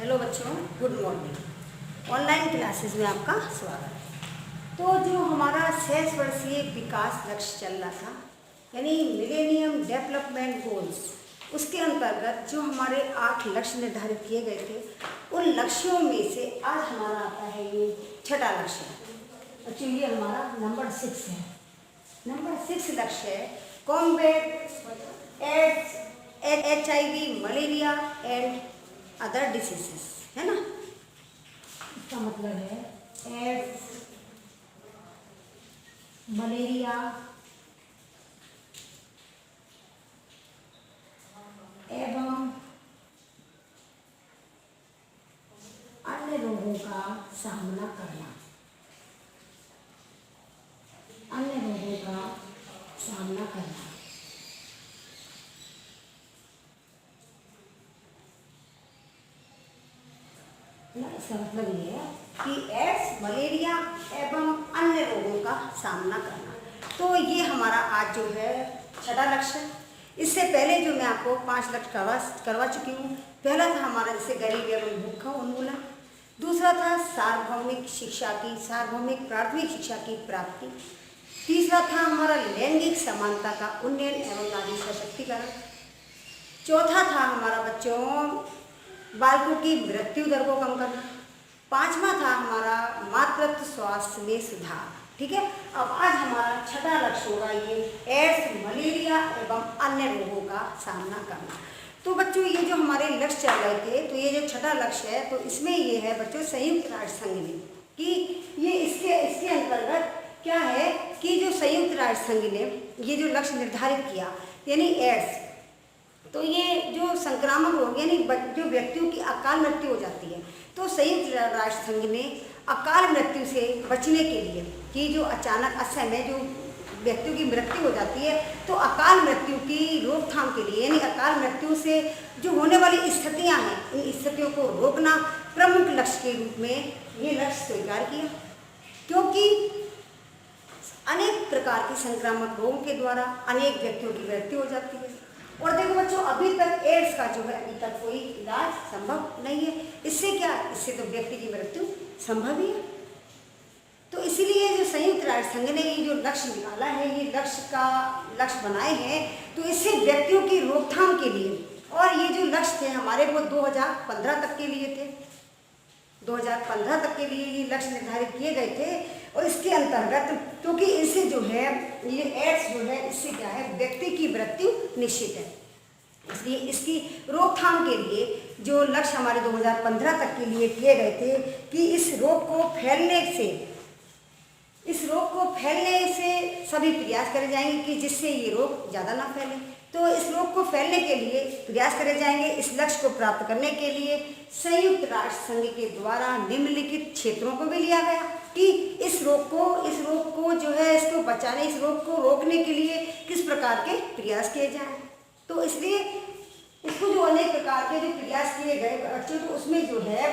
Hello बच्चों, good morning. Online classes में आपका स्वागत है। तो जो हमारा 6 वर्षीय विकास लक्ष्य चल रहा था, यानी मिलेनियम डेवलपमेंट गोल्स, उसके अंतर्गत जो हमारे 8 लक्ष्य निर्धारित किए गए थे, उन लक्ष्यों में से आज हमारा आता है ये छठा लक्ष्य। बच्चों ये हमारा नंबर 6 है। नंबर 6 लक्ष्य है combat AIDS HIV, malaria and other diseases, है ना। इसका मतलब है एड्स, मलेरिया एवं अन्य रोगों का सामना करना, अन्य रोगों का सामना करना। इसका मतलब ये है कि एड्स, मलेरिया एवं अन्य रोगों का सामना करना। तो ये हमारा आज जो है छठा लक्ष्य है। इससे पहले जो मैं आपको 5 लक्ष्य करवा चुकी हूँ। पहला था हमारा जैसे गरीबी एवं भूख उन्मूलन, दूसरा था सार्वभौमिक शिक्षा की, सार्वभौमिक प्राथमिक शिक्षा की प्राप्ति, तीसरा था हमारा लैंगिक समानता का उन्नयन एवं नारी सशक्तिकरण, चौथा था हमारा बच्चों बालकों की मृत्यु दर को कम करना, पांचवा था हमारा मातृत्व स्वास्थ्य में सुधार। ठीक है, अब आज हमारा छठा लक्ष्य होगा ये एड्स, मलेरिया एवं अन्य रोगों का सामना करना। तो बच्चों ये जो हमारे लक्ष्य चल रहे थे, तो ये जो छठा लक्ष्य है, तो इसमें ये है बच्चों संयुक्त राष्ट्र संघ ने कि ये इसके अंतर्गत क्या है कि जो संयुक्त राष्ट्र संघ ने ये जो लक्ष्य निर्धारित किया, यानी एड्स, तो ये जो संक्रामक रोग यानी जो व्यक्तियों की अकाल मृत्यु हो जाती है, तो संयुक्त राष्ट्र संघ ने अकाल मृत्यु से बचने के लिए कि जो अचानक असमय जो व्यक्तियों की मृत्यु हो जाती है, तो अकाल मृत्यु की रोकथाम के लिए यानी अकाल मृत्यु से जो होने वाली स्थितियां हैं, इन स्थितियों को रोकना प्रमुख लक्ष्य के रूप में ये लक्ष्य स्वीकार किया। क्योंकि अनेक प्रकार के संक्रामक रोगों के द्वारा अनेक व्यक्तियों की मृत्यु हो जाती है। और देखो बच्चों, अभी तक एड्स का जो है अभी तक कोई इलाज संभव नहीं है। इससे क्या, इससे तो व्यक्ति की मृत्यु संभव ही है। तो इसीलिए जो संयुक्त राष्ट्र संघ ने ये जो लक्ष्य निकाला है, ये लक्ष्य बनाए हैं, तो इससे व्यक्तियों की रोकथाम के लिए, और ये जो लक्ष्य थे हमारे वो 2015 तक के लिए थे। 2015 तक के लिए ये लक्ष्य निर्धारित किए गए थे। और इसके अंतर्गत क्योंकि इससे जो है ये एड्स जो है, इससे क्या है व्यक्ति की मृत्यु निश्चित है, इसलिए इसकी रोकथाम के लिए जो लक्ष्य हमारे 2015 तक के लिए किए गए थे कि इस रोग को फैलने से सभी प्रयास करे जाएंगे कि जिससे ये रोग ज़्यादा ना फैले। तो इस रोग को फैलने के लिए प्रयास करे जाएंगे। इस लक्ष्य को प्राप्त करने के लिए संयुक्त राष्ट्र संघ के द्वारा निम्नलिखित क्षेत्रों को भी लिया गया कि इस रोग को जो है इसको बचाने, इस रोग को रोकने के लिए किस प्रकार के प्रयास किए जाएं। तो इसलिए इसको जो अनेक प्रकार के जो प्रयास किए गए बच्चों, तो उसमें जो है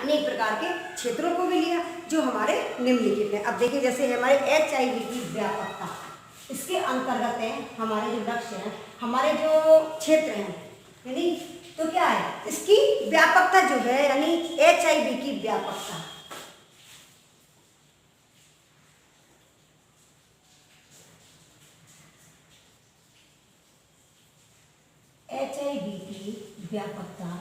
अनेक प्रकार के क्षेत्रों को भी लिया जो हमारे निम्नलिखित हैं। अब देखिए जैसे हमारे HIV की व्यापकता, इसके अंतर्गत है हमारे जो लक्ष्य हैं, हमारे जो क्षेत्र हैं, यानी तो क्या है इसकी व्यापकता जो है, यानी HIV की व्यापकता। HIV की व्यापकता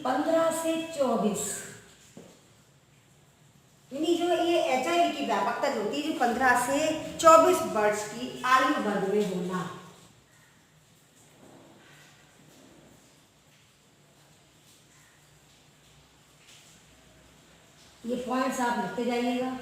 15 से 24, यानी जो ये HIV की व्यापकता जो होती है, जो 15 से 24 वर्ष की आयु वर्ग में होना। ये पॉइंट्स आप लिखते जाइएगा।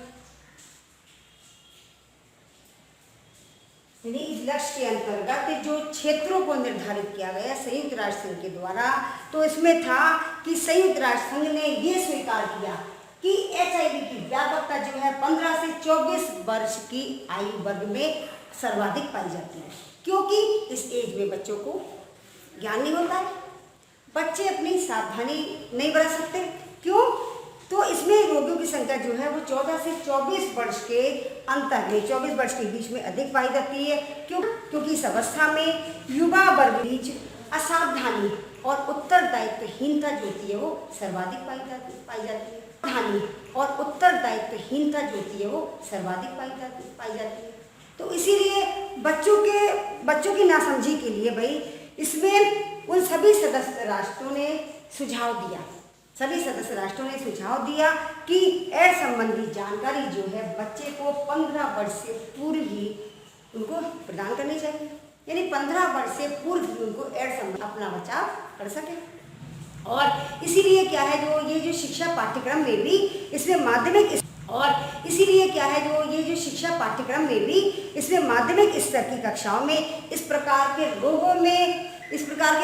यानी इस लक्ष्य के अंतर्गत जो क्षेत्रों को निर्धारित किया गया संयुक्त राष्ट्र संघ के द्वारा, तो इसमें था कि संयुक्त राष्ट्र संघ ने ये स्वीकार किया कि HIV की व्यापकता जो है 15 से 24 वर्ष की आयु वर्ग में सर्वाधिक पाई जाती है। क्योंकि इस एज में बच्चों को ज्ञान नहीं होता है, बच्चे अपनी सावधानी नहीं बरत सकते। क्यों? तो इसमें रोगियों की संख्या जो है वो 14 से 24 वर्ष के अंतर में, 24 वर्ष के बीच में अधिक पाई जाती है। क्योंकि इस अवस्था में युवा वर्ग बीच असावधानी और उत्तरदायित्वहीनता जो होती है वो सर्वाधिक पाई जाती है। हानि और उत्तरदायित्वहीनता जो होती है वो सर्वाधिक पाई जाती है। तो इसीलिए बच्चों की नासमझी के लिए भाई इसमें उन सभी सदस्य राष्ट्रों ने सुझाव दिया कि एड्स संबंधी जानकारी जो है बच्चे को 15 वर्ष से पूर्व ही उनको प्रदान करनी चाहिए। यानी 15 वर्ष से पूर्व ही उनको एड्स संबंधी अपना बचाव कर सके। और इसीलिए क्या है जो शिक्षा पाठ्यक्रम में भी इसमें माध्यमिक स्तर की कक्षाओं में इस प्रकार के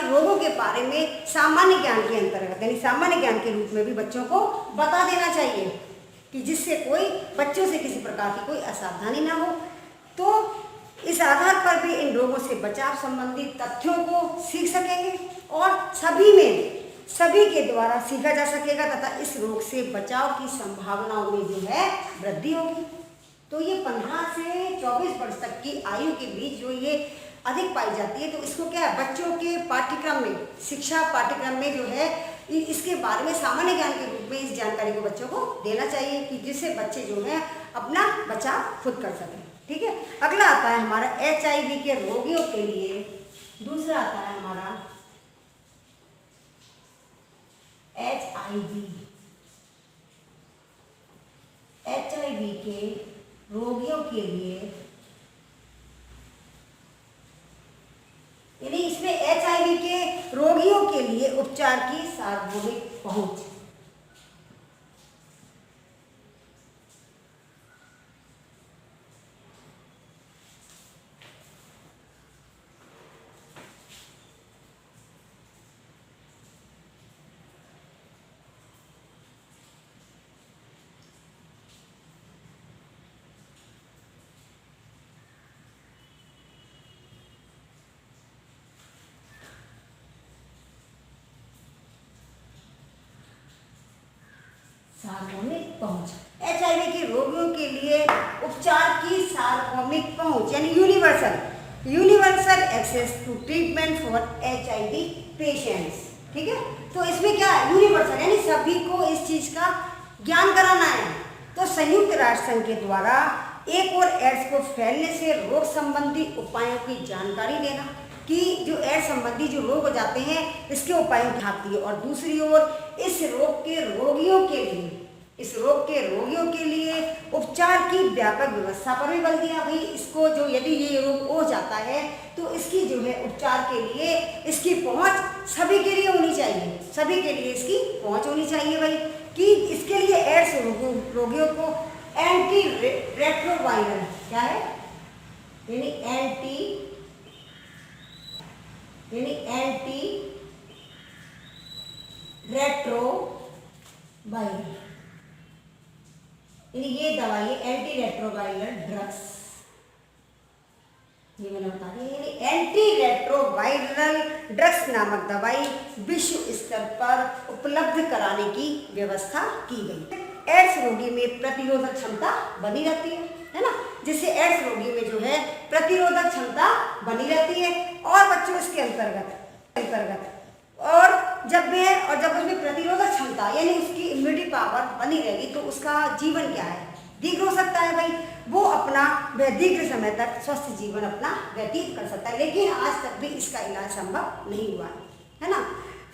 रोगों के बारे में सामान्य ज्ञान के अंतर्गत यानी सामान्य ज्ञान के रूप में भी बच्चों को बता देना चाहिए कि जिससे बच्चों से किसी प्रकार की कोई असावधानी ना हो। तो इस आधार पर भी इन रोगों से बचाव संबंधी तथ्यों को सीख सकेंगे और सभी के द्वारा सीखा जा सकेगा तथा इस रोग से बचाव की संभावनाओं में जो है वृद्धि होगी। तो ये 15 से 24 वर्ष तक की आयु के बीच जो ये अधिक पाई जाती है, तो इसको क्या है बच्चों के पाठ्यक्रम में, शिक्षा पाठ्यक्रम में जो है इसके बारे में सामान्य ज्ञान के रूप में इस जानकारी को बच्चों को देना चाहिए कि जिससे बच्चे जो है अपना बचाव खुद कर सकें। ठीक है, अगला आता है हमारा HIV के रोगियों के लिए। दूसरा आता है हमारा HIV के रोगियों के लिए, यानी इसमें HIV के रोगियों के लिए उपचार की सार्वभौमिक पहुंच। सार्वभौमिक पहुंच, HIV के रोगियों के लिए उपचार की सार्वभौमिक पहुंच यानी universal access to treatment for HIV patients. ठीक है, तो इसमें क्या है यूनिवर्सल यानी सभी को इस चीज का ज्ञान कराना है। तो संयुक्त राष्ट्र संघ के द्वारा एक और एड्स को फैलने से रोग संबंधी उपायों की जानकारी देना कि जो एड्स संबंधी जो रोग हो जाते हैं इसके उपायों की आती है, और दूसरी ओर इस रोग के रोगियों के लिए उपचार की व्यापक व्यवस्था पर भी बल दिया। भाई इसको जो यदि ये रोग हो जाता है तो इसकी जो है उपचार के लिए इसकी पहुंच सभी के लिए होनी चाहिए भाई कि इसके लिए एड्स रोगियों को एंटी रेट्रोवायरल क्या है यानी एंटी रेट्रोवायरल ये दवाई एंटी रेट्रोवायरल ड्रग्स, ये मैंने बता दिया। एंटी रेट्रोवायरल ड्रग्स नामक दवाई विश्व स्तर पर उपलब्ध कराने की व्यवस्था की गई। एड्स रोगी में प्रतिरोधक क्षमता बनी रहती है ना, जिससे एड्स रोगी में जो है प्रतिरोधक क्षमता बनी रहती है और बच्चों इसके अंतर्गत और जब उसमें प्रतिरोधक क्षमता यानी उसकी इम्यूनिटी पावर बनी रहेगी तो उसका जीवन क्या है दीर्घ हो सकता है भाई, वो वह दीर्घ समय तक स्वस्थ जीवन अपना व्यतीत कर सकता है। लेकिन आज तक भी इसका इलाज संभव नहीं हुआ है ना।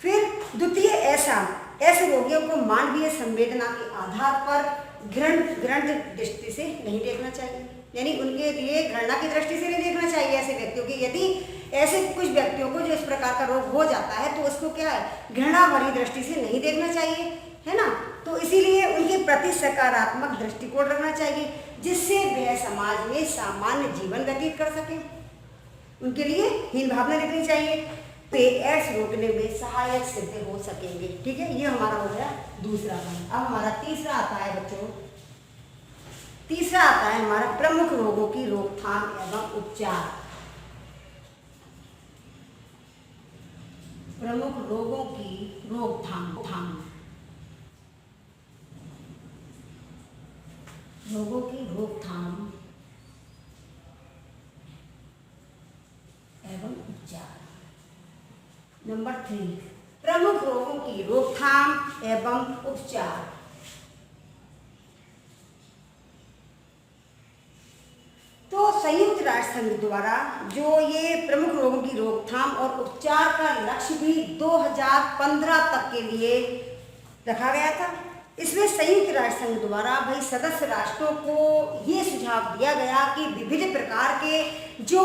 फिर द्वितीय ऐसे रोगियों को मानवीय संवेदना के आधार पर घृण दृष्टि से नहीं देखना चाहिए, यानी उनके लिए घृणा की दृष्टि से नहीं देखना चाहिए ऐसे व्यक्तियों की। यदि ऐसे कुछ व्यक्तियों को जो इस प्रकार का रोग हो जाता है तो उसको क्या है घृणा भरी दृष्टि से नहीं देखना चाहिए, है ना। तो इसीलिए उनके प्रति सकारात्मक दृष्टिकोण रखना चाहिए जिससे वह समाज में सामान्य जीवन व्यतीत कर सके। उनके लिए हीन भावना रखनी चाहिए, वे एड्स रोकने में सहायक सिद्ध हो सकेंगे। ठीक है, ये हमारा हो गया दूसरा पॉइंट। अब हमारा तीसरा आता है बच्चों, तीसरा आता है हमारा प्रमुख रोगों की रोकथाम एवं उपचार। प्रमुख रोगों की रोकथाम रोगों की रोकथाम एवं उपचार। नंबर 3, प्रमुख रोगों की रोकथाम एवं उपचार। तो संयुक्त राष्ट्र संघ द्वारा जो ये प्रमुख रोगों की रोकथाम और उपचार का लक्ष्य भी 2015 तक के लिए रखा गया था। इसमें संयुक्त राष्ट्र संघ द्वारा भाई सदस्य राष्ट्रों को ये सुझाव दिया गया कि विभिन्न प्रकार के जो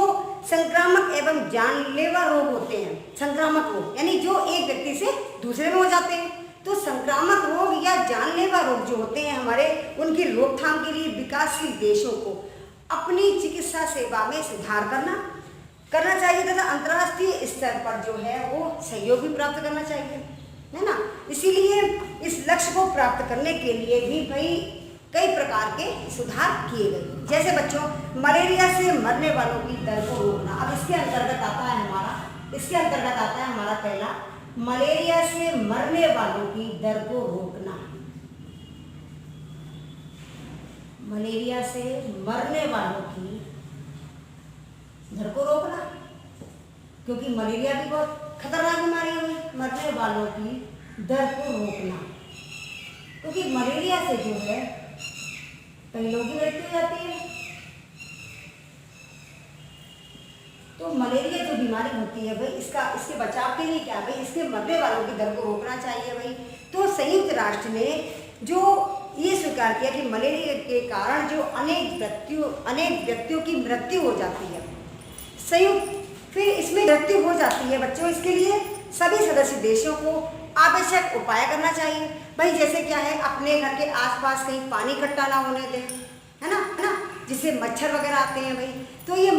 संक्रामक एवं जानलेवा रोग होते हैं, संक्रामक रोग यानी जो एक व्यक्ति से दूसरे में हो जाते हैं, तो संक्रामक रोग या जानलेवा रोग जो होते हैं हमारे, उनकी रोकथाम के लिए विकासशील देशों को अपनी चिकित्सा सेवा में सुधार करना चाहिए तथा अंतर्राष्ट्रीय स्तर पर जो है वो सहयोग भी प्राप्त करना चाहिए, है ना। इसीलिए इस लक्ष्य को प्राप्त करने के लिए भी भाई कई प्रकार के सुधार किए गए, जैसे बच्चों मलेरिया से मरने वालों की दर को रोकना। अब इसके अंतर्गत आता है हमारा पहला, मलेरिया से मरने वालों की दर को रोकना। मलेरिया से मरने वालों की दर को रोकना, क्योंकि मलेरिया भी बहुत खतरनाक बीमारी है। मरने वालों की दर को रोकना, क्योंकि मलेरिया से जो है कई लोगों की मृत्यु हो जाती है। तो मलेरिया जो बीमारी होती है भाई, इसके बचाव के लिए क्या भाई, इसके मरने वालों की दर को रोकना चाहिए भाई। तो संयुक्त राष्ट्र ने जो ये स्वीकार किया कि मलेरिया के कारण जो अनेक व्यक्तियों की मृत्यु हो जाती है, फिर इसमें मृत्यु हो जाती है बच्चों, इसके लिए सभी सदस्य देशों को आवश्यक उपाय करना चाहिए भाई। जैसे क्या है, अपने घर के आसपास कहीं पानी इकट्ठा ना होने दें, है ना, जिससे मच्छर वगैरह आते हैं भाई। तो ये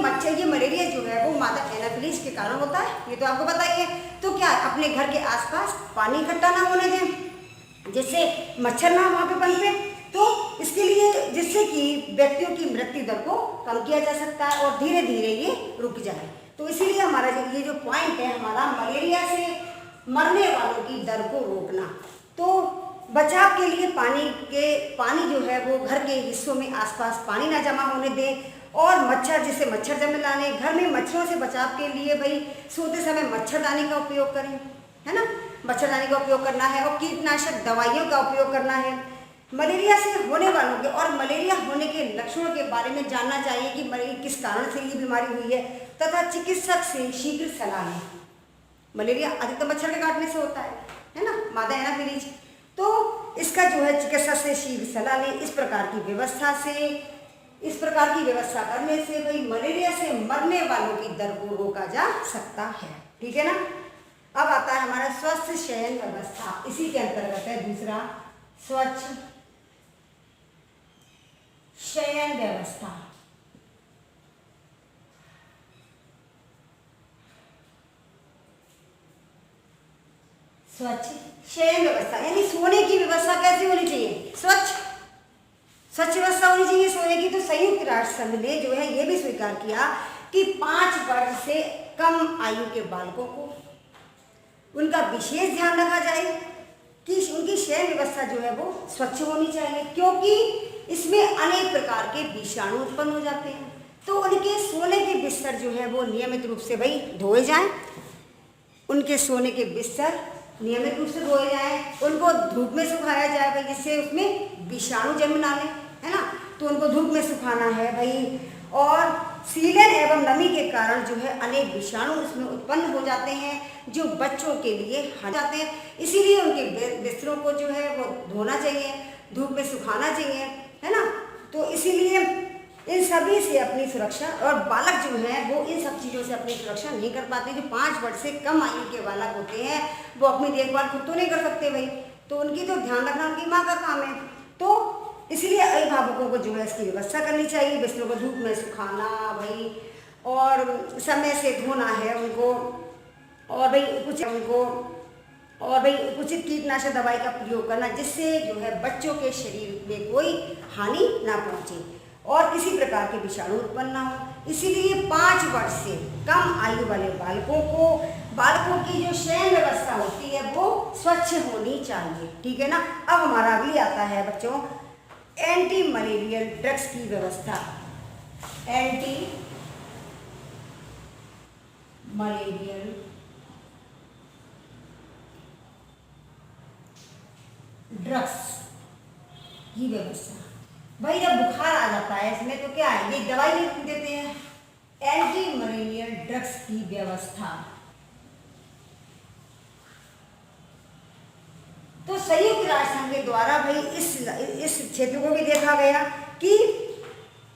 मलेरिया जो है वो मादा एनाफिलीज के कारण होता है, ये तो आपको पता ही है। तो क्या अपने घर के आसपास पानी इकट्ठा ना होने दें, जिससे मच्छर ना वहाँ पे पनपे। तो इसके लिए जिससे कि व्यक्तियों की मृत्यु दर को कम किया जा सकता है और धीरे धीरे ये रुक जाए। तो इसीलिए हमारा जो पॉइंट है हमारा, मलेरिया से मरने वालों की दर को रोकना। तो बचाव के लिए पानी जो है वो घर के हिस्सों में आसपास पानी ना जमा होने दें, और मच्छर जन्म लाने, घर में मच्छरों से बचाव के लिए भाई सोते समय मच्छरदानी का उपयोग करें, है ना, मच्छरदानी का उपयोग करना है, और कीटनाशक दवाइयों का उपयोग करना है। मलेरिया से होने वालों के और मलेरिया होने के लक्षणों के बारे में जानना चाहिए कि मलेरिया किस कारण से ये बीमारी हुई है, तथा चिकित्सक से शीघ्र सलाह लें। मलेरिया अधिकतर मच्छर के काटने से होता है ना, मादा एनाफिलीज। तो इसका जो है चिकित्सक से शीघ्र सलाह लें। इस प्रकार की व्यवस्था करने से भाई मलेरिया से मरने वालों की दर को रोका जा सकता है, ठीक है ना। अब आता है हमारा स्वस्थ शयन व्यवस्था, इसी के अंतर्गत है दूसरा, स्वच्छ शयन व्यवस्था। स्वच्छ शयन व्यवस्था यानी सोने की व्यवस्था कैसी होनी चाहिए, स्वच्छ व्यवस्था होनी चाहिए सोने की। तो संयुक्त राष्ट्र संघ ने जो है ये भी स्वीकार किया कि 5 वर्ष से कम आयु के बालकों को उनका विशेष ध्यान रखा जाए कि उनकी शयन व्यवस्था जो है वो स्वच्छ होनी चाहिए, क्योंकि इसमें अनेक प्रकार के विषाणु उत्पन्न हो जाते हैं। तो उनके सोने के बिस्तर जो है वो नियमित रूप से भाई धोए जाएं, उनके सोने के बिस्तर नियमित रूप से धोए जाएं, उनको धूप में सुखाया जाए भाई, जिससे उसमें विषाणु जन्म ना लें, है ना। तो उनको धूप में सुखाना है भाई, और सीलन एवं नमी के कारण जो है अनेक विषाणु उसमें उत्पन्न हो जाते हैं जो बच्चों के लिए हानिकारक जाते हैं। इसीलिए उनके बिस्तरों को जो है वो धोना चाहिए, धूप में सुखाना चाहिए, है ना। तो इसीलिए इन सभी से अपनी सुरक्षा, और बालक जो है वो इन सब चीज़ों से अपनी सुरक्षा नहीं कर पाते। जो 5 वर्ष से कम आयु के बालक होते हैं वो अपनी देखभाल खुद तो नहीं कर सकते भाई, तो उनकी तो ध्यान रखना उनकी माँ का काम है। तो इसलिए अभिभावकों को जो है इसकी व्यवस्था करनी चाहिए, बिस्तरों को धूप में सुखाना भाई, और समय से धोना है उनको, और भाई उचित कीटनाशक दवाई का प्रयोग करना, जिससे जो है बच्चों के शरीर में कोई हानि ना पहुँचे और किसी प्रकार के विषाणु उत्पन्न ना हो। इसीलिए 5 वर्ष से कम आयु वाले बालकों की जो शयन व्यवस्था होती है वो स्वच्छ होनी चाहिए, ठीक है ना। अब हमारा अगली आता है बच्चों एंटी मलेरियल ड्रग्स की व्यवस्था, एंटी मलेरियल ड्रग्स की व्यवस्था। भाई जब बुखार आ जाता है इसमें तो क्या है, ये दवाई देते हैं, एंटी मलेरियल ड्रग्स की व्यवस्था। तो संयुक्त राष्ट्र संघ के द्वारा भाई इस क्षेत्र को भी देखा गया कि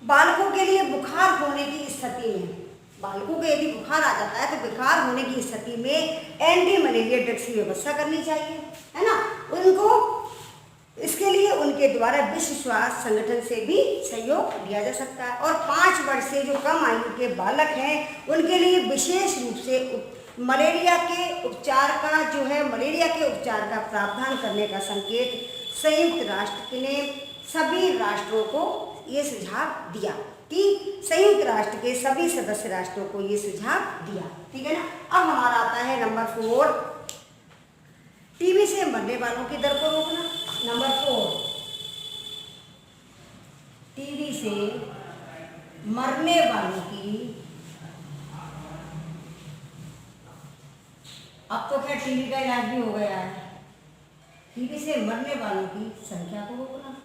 बालकों के लिए बुखार होने की स्थिति में, बालकों को यदि बुखार आ जाता है तो बुखार होने की स्थिति में एंटी मलेरिया ड्रग्स की व्यवस्था करनी चाहिए, है ना। उनको इसके लिए उनके द्वारा विश्व स्वास्थ्य संगठन से भी सहयोग दिया जा सकता है। और 5 वर्ष से जो कम आयु के बालक हैं उनके लिए विशेष रूप से मलेरिया के उपचार का जो है, मलेरिया के उपचार का प्रावधान करने का संकेत संयुक्त राष्ट्र ने सभी राष्ट्रों को ये सुझाव दिया, कि संयुक्त राष्ट्र के सभी सदस्य राष्ट्रों को ये सुझाव दिया, ठीक है ना। अब हमारा आता है नंबर 4, टीबी से मरने वालों की दर को रोकना। नंबर 4, टीबी से मरने वालों की, अब तो खैर टीबी का इलाज भी हो गया है, टीबी से मरने वालों की संख्या को रोकना।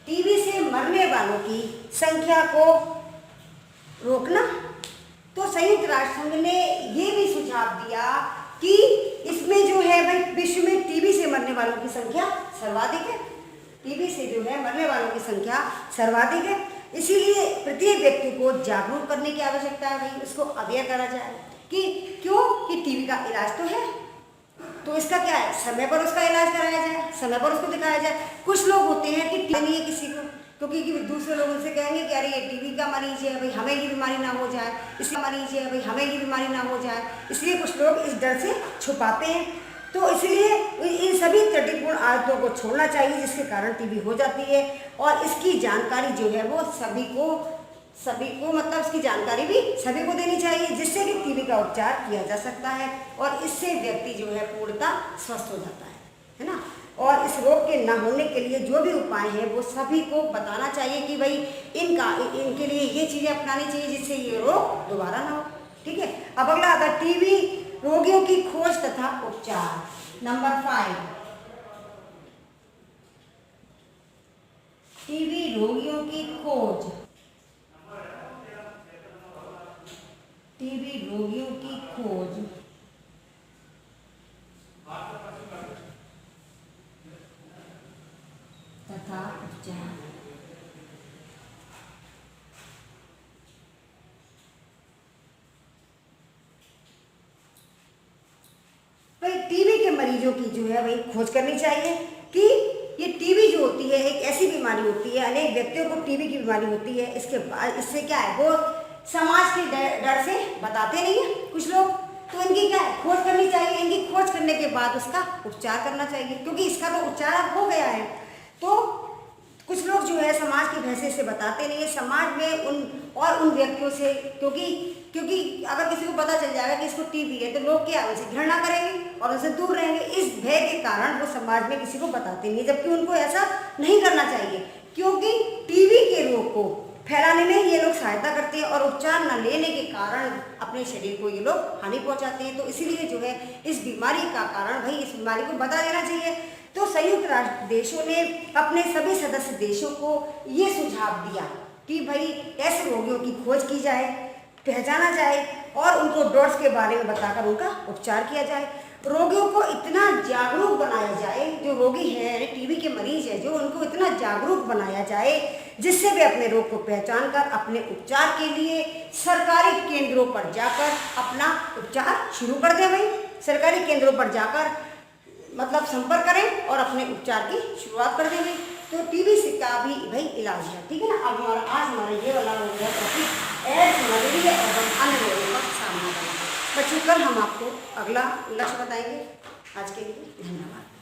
टीबी से मरने वालों की संख्या को रोकना। तो संयुक्त राष्ट्र संघ ने ये भी सुझाव दिया कि इसमें जो है भाई विश्व में टीबी से मरने वालों की संख्या सर्वाधिक है, टीबी से जो है मरने वालों की संख्या सर्वाधिक है। इसीलिए प्रत्येक व्यक्ति को जागरूक करने की आवश्यकता है, भाई उसको अवेयर करा जाए कि क्यों, कि टीबी का इलाज तो है, तो इसका क्या है, समय पर उसका इलाज कराया जाए, समय पर उसको दिखाया जाए। कुछ लोग होते हैं कि टीबी नहीं है किसी को, क्योंकि दूसरे लोग उनसे कहेंगे कि अरे ये टीबी का मरीज है भाई, हमें ये बीमारी ना हो जाए, इसका मरीज है भाई, हमें ये बीमारी ना हो जाए, इसलिए कुछ लोग इस डर से छुपाते हैं। तो इसलिए इन सभी त्रुटिपूर्ण आदतों को छोड़ना चाहिए जिसके कारण टीबी हो जाती है, और इसकी जानकारी जो है वो सभी को मतलब इसकी जानकारी भी सभी को देनी चाहिए, जिससे कि टीबी का उपचार किया जा सकता है और इससे व्यक्ति जो है पूर्णतः स्वस्थ हो जाता है ना। और इस रोग के न होने के लिए जो भी उपाय है वो सभी को बताना चाहिए कि भाई इनके लिए ये चीज़ें अपनानी चाहिए जिससे ये रोग दोबारा ना हो, ठीक है। अब अगला आता है टीबी रोगियों की खोज तथा उपचार। नंबर 5, टीबी रोगियों की खोज, टीबी रोगियों की खोज तथा उपचार। भाई टीबी के मरीजों की जो है भाई खोज करनी चाहिए कि ये टीबी जो होती है एक ऐसी बीमारी होती है, अनेक व्यक्तियों को टीबी की बीमारी होती है, इसके बाद इससे क्या है वो समाज के डर से बताते नहीं है कुछ लोग, तो इनकी क्या है खोज करनी चाहिए, इनकी खोज करने के बाद उसका उपचार करना चाहिए, क्योंकि इसका तो उपचार अब हो गया है। तो कुछ लोग जो है समाज की भैंसे से बताते नहीं है, समाज में उन व्यक्तियों से, क्योंकि अगर किसी को पता चल जाएगा कि इसको टीबी है तो लोग क्या उनसे घृणा करेंगे और उनसे दूर रहेंगे। इस भय के कारण वो समाज में किसी को बताते नहीं, जबकि उनको ऐसा नहीं करना चाहिए, क्योंकि टीबी के रोग को फैलाने में ये लोग सहायता करते हैं और उपचार न लेने के कारण अपने शरीर को ये लोग हानि पहुंचाते हैं। तो इसीलिए जो है इस बीमारी का कारण भाई इस बीमारी को बता देना चाहिए। तो संयुक्त राष्ट्र देशों ने अपने सभी सदस्य देशों को ये सुझाव दिया कि भाई ऐसे रोगियों की खोज की जाए, पहचाना जाए और उनको ड्रग्स के बारे में बताकर उनका उपचार किया जाए। रोगियों को इतना जागरूक बनाया जाए, जो रोगी हैं टीबी के मरीज हैं जो, उनको इतना जागरूक बनाया जाए जिससे वे अपने रोग को पहचान कर अपने उपचार के लिए सरकारी केंद्रों पर जाकर अपना उपचार शुरू कर दें। भाई सरकारी केंद्रों पर जाकर मतलब संपर्क करें और अपने उपचार की शुरुआत कर देंगे। तो टीबी का भी भाई इलाज है, ठीक है ना। अब आज हमारा ये वाला हो गया टॉपिक एड्स, मलेरिया एवं अन्य रोगों का सामना करना। बच्चों कल हम आपको अगला लक्ष्य बताएंगे। आज के लिए धन्यवाद।